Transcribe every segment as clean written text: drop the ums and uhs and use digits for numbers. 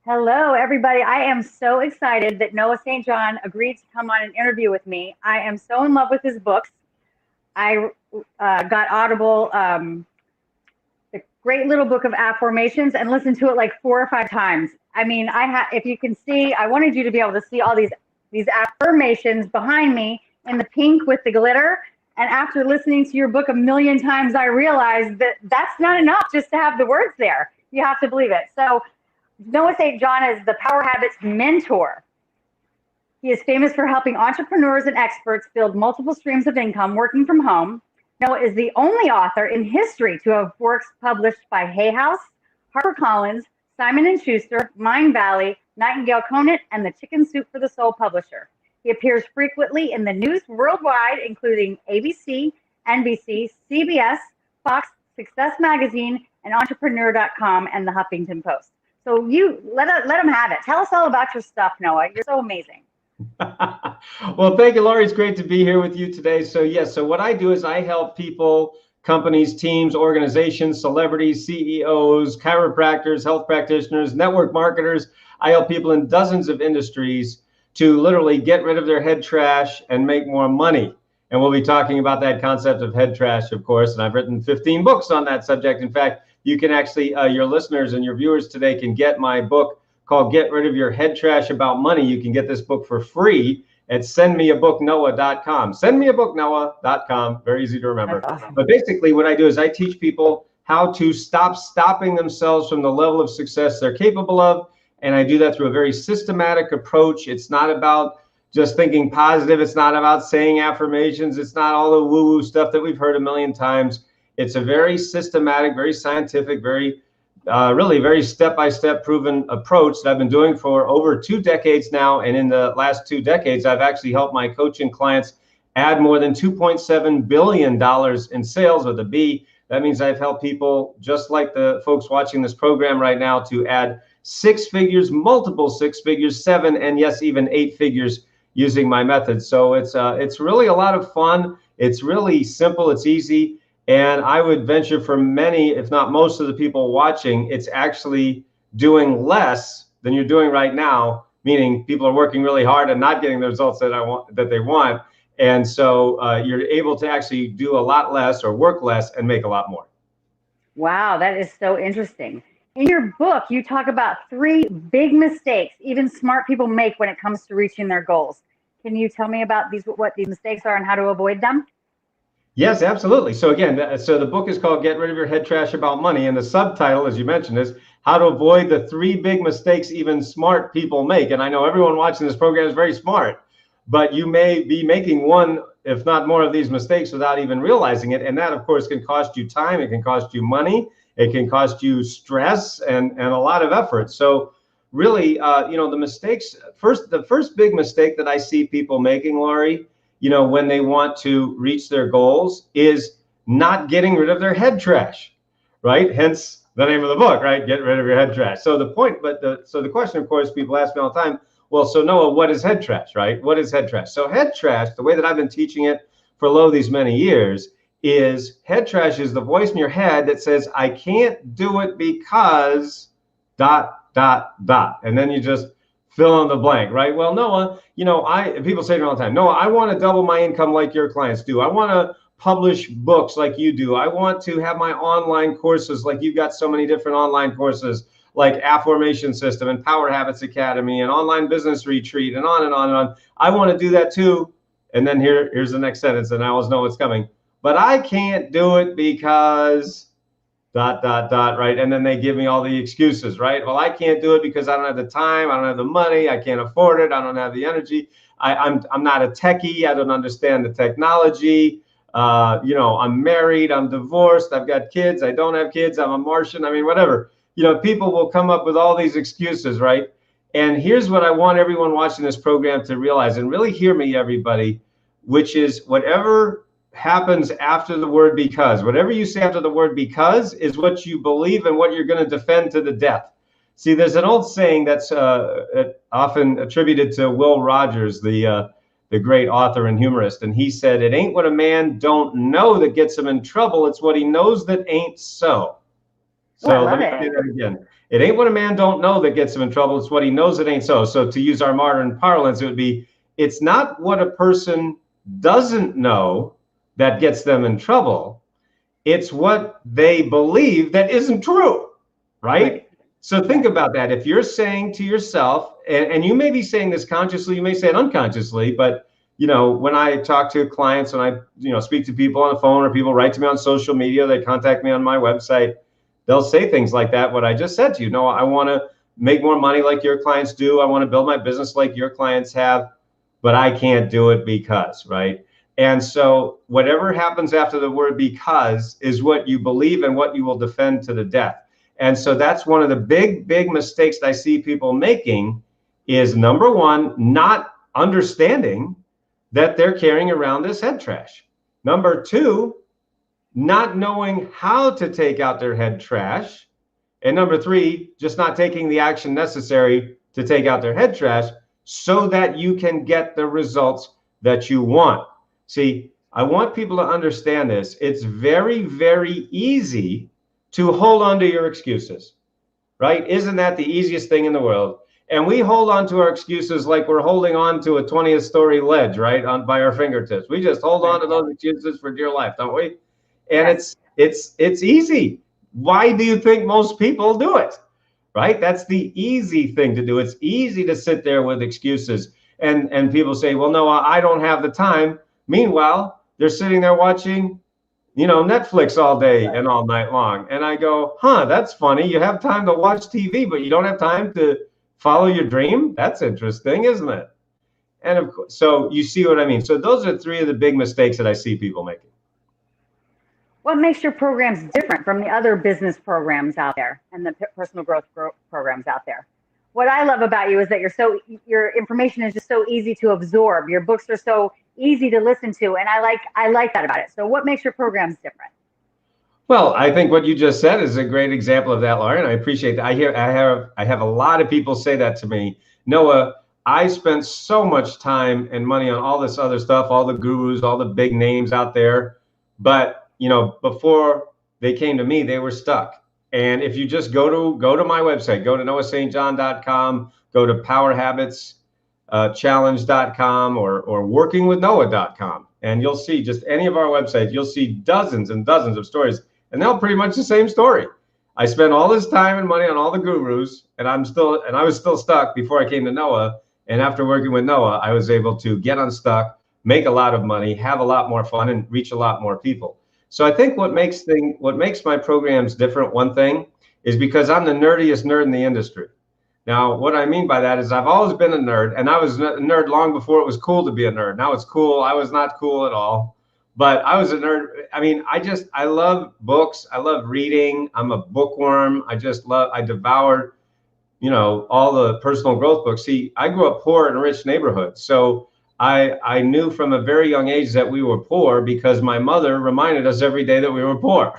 Hello, everybody. I am so excited that Noah St. John agreed to come on an interview with me. I am so in love with his books. I got Audible, the great little book of affirmations, and listened to it like 4 or 5 times. I mean, if you can see, I wanted you to be able to see all these affirmations behind me in the pink with the glitter. And after listening to your book a million times, I realized that that's not enough just to have the words there. You have to believe it. So Noah St. John is the Power Habits mentor. He is famous for helping entrepreneurs and experts build multiple streams of income working from home. Noah is the only author in history to have works published by Hay House, HarperCollins, Simon & Schuster, Mindvalley, Nightingale-Conant, and the Chicken Soup for the Soul publisher. He appears frequently in the news worldwide, including ABC, NBC, CBS, Fox, Success Magazine, and Entrepreneur.com, and the Huffington Post. So you let them have it. Tell us all about your stuff, Noah. You're so amazing. Well, thank you, Laurie. It's great to be here with you today. So what I do is I help people, companies, teams, organizations, celebrities, CEOs, chiropractors, health practitioners, network marketers. I help people in dozens of industries to literally get rid of their head trash and make more money. And we'll be talking about that concept of head trash, of course. And I've written 15 books on that subject. In fact, you can actually, your listeners and your viewers today can get my book called Get Rid of Your Head Trash About Money. You can get this book for free at sendmeabooknoah.com. Sendmeabooknoah.com. Very easy to remember. Awesome. But basically what I do is I teach people how to stop stopping themselves from the level of success they're capable of. And I do that through a very systematic approach. It's not about just thinking positive. It's not about saying affirmations. It's not all the woo-woo stuff that we've heard a million times. It's a very systematic, very scientific, really very step-by-step proven approach that I've been doing for over 2 decades now. And in the last 2 decades, I've actually helped my coaching clients add more than $2.7 billion in sales with a B. That means I've helped people, just like the folks watching this program right now, to add 6 figures, multiple 6 figures, 7, and yes, even 8 figures using my method. So it's really a lot of fun. It's really simple. It's easy. And I would venture for many, if not most of the people watching, it's actually doing less than you're doing right now, meaning people are working really hard and not getting the results that they want. And so you're able to actually do a lot less or work less and make a lot more. Wow, that is so interesting. In your book, you talk about 3 big mistakes even smart people make when it comes to reaching their goals. Can you tell me about what these mistakes are and how to avoid them? Yes, absolutely. So again, the book is called Get Rid of Your Head Trash About Money. And the subtitle, as you mentioned, is How to Avoid the 3 Big Mistakes Even Smart People Make. And I know everyone watching this program is very smart, but you may be making one, if not more, of these mistakes without even realizing it. And that, of course, can cost you time. It can cost you money. It can cost you stress and a lot of effort. So really, the mistakes, the first big mistake that I see people making, Laurie, when they want to reach their goals, is not getting rid of their head trash, right? Hence the name of the book, right? Get rid of your head trash. So the question, of course, people ask me all the time, well, so Noah, what is head trash, right? What is head trash? So head trash, the way that I've been teaching it for these many years, is head trash is the voice in your head that says, I can't do it because ... And then you just fill in the blank, right? Well, Noah, people say to me all the time, Noah, I want to double my income like your clients do. I want to publish books like you do. I want to have my online courses like you've got so many different online courses like Affirmation System and Power Habits Academy and Online Business Retreat and on and on and on. I want to do that too. And then here's the next sentence, and I always know what's coming. But I can't do it because ... right? And then they give me all the excuses, right? Well, I can't do it because I don't have the time, I don't have the money, I can't afford it, I don't have the energy, I'm not a techie, I don't understand the technology, I'm married, I'm divorced, I've got kids, I don't have kids, I'm a Martian, whatever. People will come up with all these excuses, right? And here's what I want everyone watching this program to realize, and really hear me, everybody, which is whatever happens after the word because. Whatever you say after the word because is what you believe and what you're going to defend to the death. See, there's an old saying that's often attributed to Will Rogers, the great author and humorist. And he said, it ain't what a man don't know that gets him in trouble. It's what he knows that ain't so. So let me say that again. It ain't what a man don't know that gets him in trouble. It's what he knows that ain't so. So to use our modern parlance, it would be, it's not what a person doesn't know that gets them in trouble. It's what they believe that isn't true, right? So think about that. If you're saying to yourself, and you may be saying this consciously, you may say it unconsciously, but when I talk to clients and I speak to people on the phone, or people write to me on social media, they contact me on my website, they'll say things like that, what I just said to you. No, I want to make more money like your clients do. I want to build my business like your clients have, but I can't do it because, right? And so whatever happens after the word because is what you believe and what you will defend to the death. And so that's one of the big, big mistakes that I see people making is, number one, not understanding that they're carrying around this head trash. Number two, not knowing how to take out their head trash. And number three, just not taking the action necessary to take out their head trash so that you can get the results that you want. See, I want people to understand this. It's very, very easy to hold on to your excuses, right? Isn't that the easiest thing in the world? And we hold on to our excuses like we're holding on to a 20th story ledge, right? By our fingertips. We just hold on to those excuses for dear life, don't we? And it's easy. Why do you think most people do it? Right? That's the easy thing to do. It's easy to sit there with excuses. And people say, well, no, I don't have the time. Meanwhile, they're sitting there watching, Netflix all day and all night long. And I go, that's funny. You have time to watch TV, but you don't have time to follow your dream? That's interesting, isn't it? And of course, so you see what I mean? So those are three of the big mistakes that I see people making. What makes your programs different from the other business programs out there and the personal growth programs out there? What I love about you is that your information is just so easy to absorb. Your books are so easy to listen to, and I like that about it. So what makes your programs different? Well, I think what you just said is a great example of that, Lauren. I appreciate that. I have a lot of people say that to me. Noah, I spent so much time and money on all this other stuff, all the gurus, all the big names out there, but before they came to me, they were stuck. And if you just go to my website, go to noahstjohn.com, go to powerhabitschallenge.com or workingwithnoah.com, and you'll see just any of our websites, you'll see dozens and dozens of stories, and they're all pretty much the same story. I spent all this time and money on all the gurus, and I was still stuck before I came to Noah. And after working with Noah, I was able to get unstuck, make a lot of money, have a lot more fun, and reach a lot more people. So I think what makes my programs different, one thing, is because I'm the nerdiest nerd in the industry. Now, what I mean by that is I've always been a nerd, and I was a nerd long before it was cool to be a nerd. Now it's cool. I was not cool at all, but I was a nerd. I mean, I love books. I love reading. I'm a bookworm. I devoured, all the personal growth books. See, I grew up poor in a rich neighborhood. So I knew from a very young age that we were poor because my mother reminded us every day that we were poor.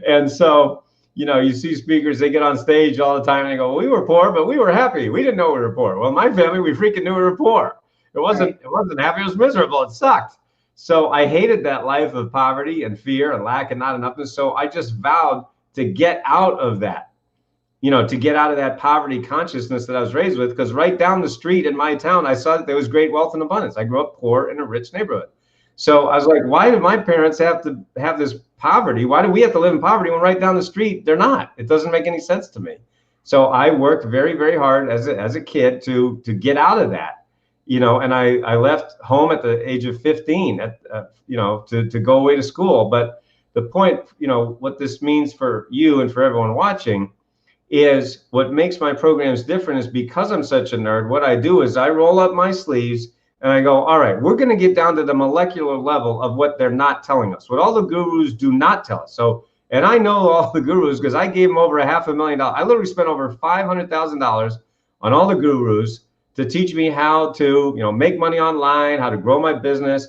And so, you see speakers, they get on stage all the time and they go, we were poor, but we were happy. We didn't know we were poor. Well, my family, we freaking knew we were poor. It wasn't happy. It was miserable. It sucked. So I hated that life of poverty and fear and lack and not enoughness. So I just vowed to get out of that. To get out of that poverty consciousness that I was raised with, because right down the street in my town, I saw that there was great wealth and abundance. I grew up poor in a rich neighborhood. So I was like, why do my parents have to have this poverty? Why do we have to live in poverty when right down the street they're not? It doesn't make any sense to me. So I worked very, very hard as a kid to get out of that, and I left home at the age of 15 to go away to school. But the point, what this means for you and for everyone watching is what makes my programs different is because I'm such a nerd. What I do is I roll up my sleeves and I go, all right, we're going to get down to the molecular level of what they're not telling us, what all the gurus do not tell us. So, and I know all the gurus because I gave them over $500,000. I literally spent over $500,000 on all the gurus to teach me how to, make money online, how to grow my business,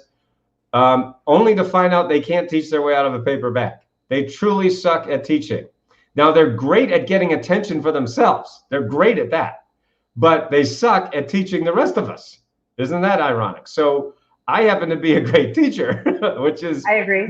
only to find out they can't teach their way out of a paper bag. They truly suck at teaching. Now, they're great at getting attention for themselves. They're great at that, but they suck at teaching the rest of us. Isn't that ironic? So I happen to be a great teacher, which is... I agree.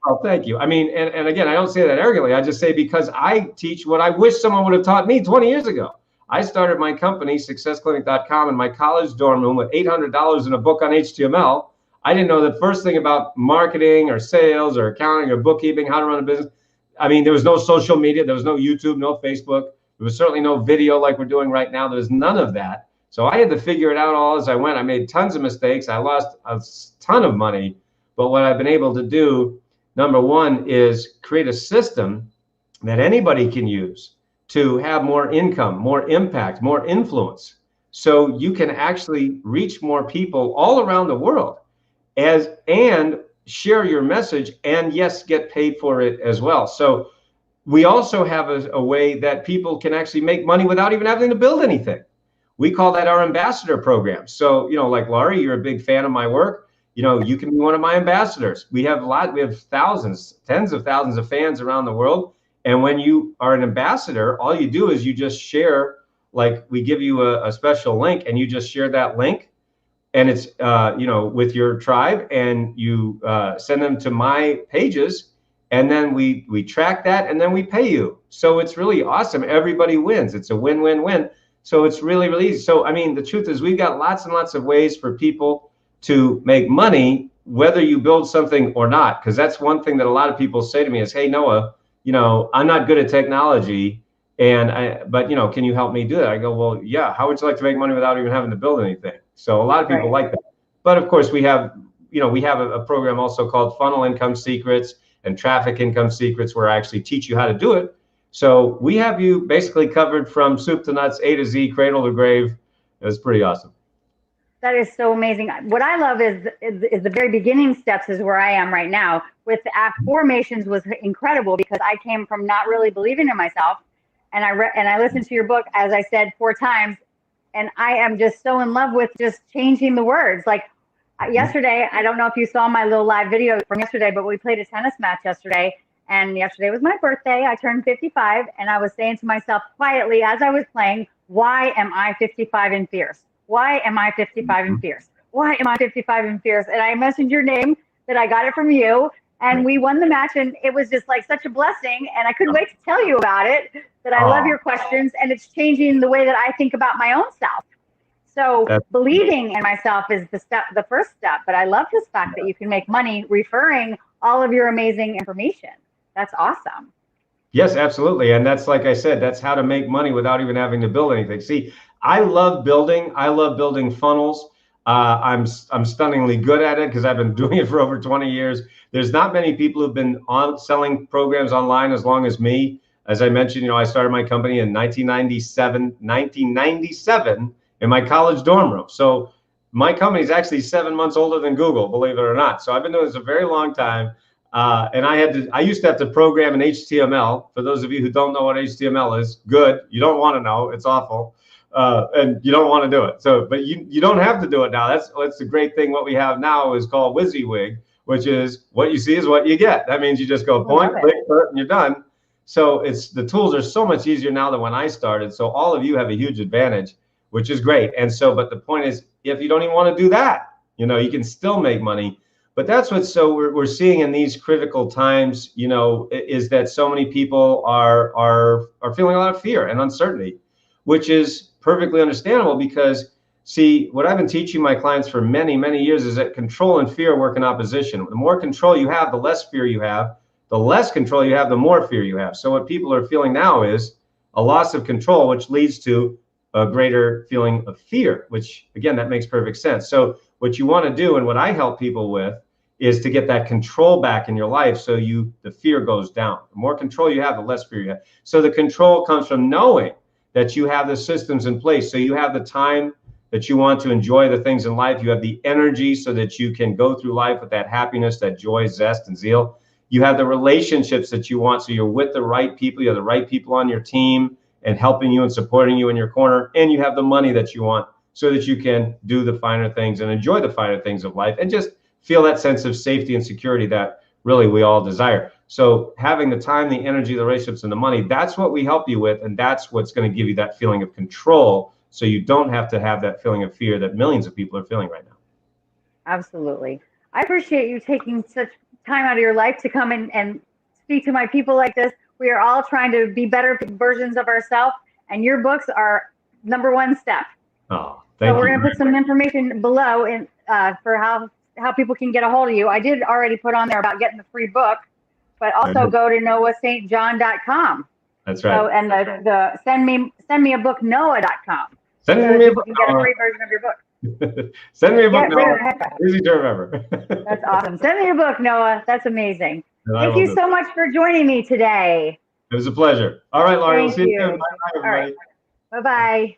Oh, thank you. I mean, and again, I don't say that arrogantly. I just say because I teach what I wish someone would have taught me 20 years ago. I started my company, successclinic.com, in my college dorm room with $800 in a book on HTML. I didn't know the first thing about marketing or sales or accounting or bookkeeping, how to run a business. I mean, there was no social media. There was no YouTube, no Facebook. There was certainly no video like we're doing right now. There was none of that. So I had to figure it out all as I went. I made tons of mistakes. I lost a ton of money. But what I've been able to do, number one, is create a system that anybody can use to have more income, more impact, more influence. So you can actually reach more people all around the world and share your message, and yes, get paid for it as well. So we also have a way that people can actually make money without even having to build anything. We call that our ambassador program. So, like Laurie, you're a big fan of my work. You can be one of my ambassadors. We have thousands, tens of thousands of fans around the world. And when you are an ambassador, all you do is you just share, like we give you a special link, and you just share that link, and it's, with your tribe, and you send them to my pages, and then we track that, and then we pay you. So it's really awesome. Everybody wins. It's a win-win-win. So it's really, really easy. So, I mean, the truth is we've got lots and lots of ways for people to make money, whether you build something or not. Because that's one thing that a lot of people say to me is, hey, Noah, I'm not good at technology, but can you help me do that? I go, well, yeah. How would you like to make money without even having to build anything? So a lot of people like that. But of course, we have a program also called Funnel Income Secrets and Traffic Income Secrets, where I actually teach you how to do it. So we have you basically covered from soup to nuts, A to Z, cradle to grave. It's pretty awesome. That is so amazing. What I love is the very beginning steps is where I am right now. With affirmations was incredible because I came from not really believing in myself, and I listened to your book, as I said, 4 times, and I am just so in love with just changing the words. Like yesterday, I don't know if you saw my little live video from yesterday, but we played a tennis match yesterday, and yesterday was my birthday. I turned 55, and I was saying to myself quietly as I was playing, why am I 55 and fierce? Why am I 55 and fierce? Why am I 55 and fierce? And I mentioned your name, that I got it from you, and we won the match, and it was just like such a blessing, and I couldn't wait to tell you about it, that I love your questions, and it's changing the way that I think about my own self. So believing in myself is the first step, but I love this fact that you can make money referring all of your amazing information. That's awesome. Yes, absolutely. And that's, like I said, that's how to make money without even having to build anything. See, I love building funnels. I'm stunningly good at it because I've been doing it for over 20 years. There's not many people who've been selling programs online as long as me. As I mentioned, I started my company in 1997 in my college dorm room. So my company is actually 7 months older than Google, believe it or not. So I've been doing this a very long time. And I used to have to program in HTML. For those of you who don't know what HTML is, good. You don't want to know. It's awful. And you don't want to do it. So, but you don't have to do it now. That's the great thing. What we have now is called WYSIWYG, which is what you see is what you get. That means you just go point, click, and you're done. So the tools are so much easier now than when I started. So all of you have a huge advantage, which is great. And so, but the point is, if you don't even want to do that, you can still make money. But that's what we're seeing in these critical times, is that so many people are feeling a lot of fear and uncertainty, which is perfectly understandable because, see, what I've been teaching my clients for many, many years is that control and fear work in opposition. The more control you have, the less fear you have. The less control you have, the more fear you have. So what people are feeling now is a loss of control, which leads to a greater feeling of fear, which, again, that makes perfect sense. So what you want to do, and what I help people with, is to get that control back in your life so the fear goes down. The more control you have, the less fear you have. So the control comes from knowing that you have the systems in place. So you have the time that you want to enjoy the things in life. You have the energy so that you can go through life with that happiness, that joy, zest, and zeal. You have the relationships that you want. So you're with the right people. You have the right people on your team and helping you and supporting you in your corner. And you have the money that you want so that you can do the finer things and enjoy the finer things of life and just feel that sense of safety and security that really we all desire. So having the time, the energy, the relationships, and the money, that's what we help you with. And that's what's going to give you that feeling of control so you don't have to have that feeling of fear that millions of people are feeling right now. Absolutely. I appreciate you taking such time out of your life to come in and speak to my people like this. We are all trying to be better versions of ourselves, and your books are number one step. Oh, thank you. So we're going to put some information below for how people can get a hold of you. I did already put on there about getting the free book, but also go to noahstjohn.com. That's right. So, and the send me a book Noah.com. Send me a book. You can get a free version of your book. Send me a book, Noah. Easy to remember. That's awesome. Send me a book, Noah. That's amazing. Thank you so much for joining me today. It was a pleasure. All right, Laurie. We'll see you soon. Bye, everybody. All right. Bye-bye.